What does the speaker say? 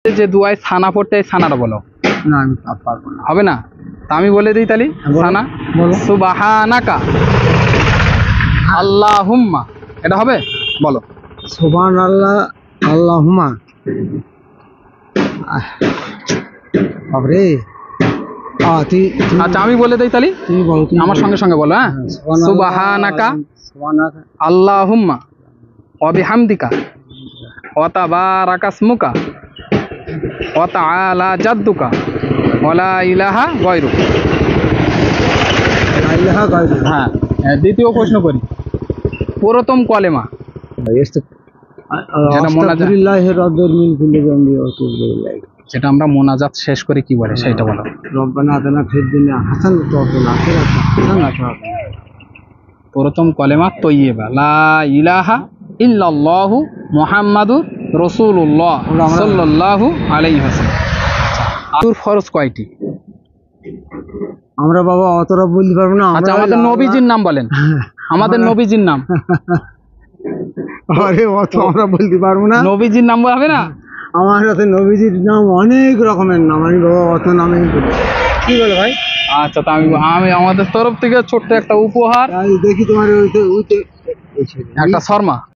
যে দুয়ায় ছানা পড়তে ছানাটা বলো। না আমি পারবো না। হবে না? তা আমি বলে দিই তাহলে ছানা। বলো। সুবহানাকা আল্লাহুম্মা, এটা হবে? বলো। সুবহানাল্লাহ আল্লাহুম্মা। বাবরে। আচ্ছা আমি বলে দিই তাহলে, তুমি বলো। আমার সঙ্গে সঙ্গে বলো। হ্যাঁ, সুবহানাকা আল্লাহুম্মা ওয়া বিহামদিকা ওয়া তাবারাকা ইসমুকা ওয়া তাআলা জাদ্দুকা ওয়া লা ইলাহা গায়রুক। হ্যাঁ, দ্বিতীয় প্রশ্ন করি। প্রথম কলেমা যেটা আমরা মোনাজাত শেষ করে কি বলে সেটা বলো। রব্বানা আতিনা ফিদ দুনিয়া হাসানাতাও ওয়া ফিল আখিরাতি হাসানাতাও। প্রথম কলেমা তৈয়্যিবা, লা ইলাহা ইল্লাল্লাহু মুহাম্মাদুর রাসূলুল্লাহ সাল্লাল্লাহু আলাইহি ওয়াসাল্লাম। আতুর ফরজ কয়টি? আমরা বাবা অতটা বলতে পারবো না। আচ্ছা আমাদের নবীজির নাম বলেন, আমাদের নবীজির নাম। আরে অত আমরা বলতে পারবো না। নবীজির নাম হবে না? আমার হাতে নবীজির নাম অনেক রকমের নাম, আমি বাবা অত নামে কি বলে ভাই। আচ্ছা তা আমি আমাদের তরফ থেকে ছোট্ট একটা উপহার, দেখি তোমার একটা শর্মা।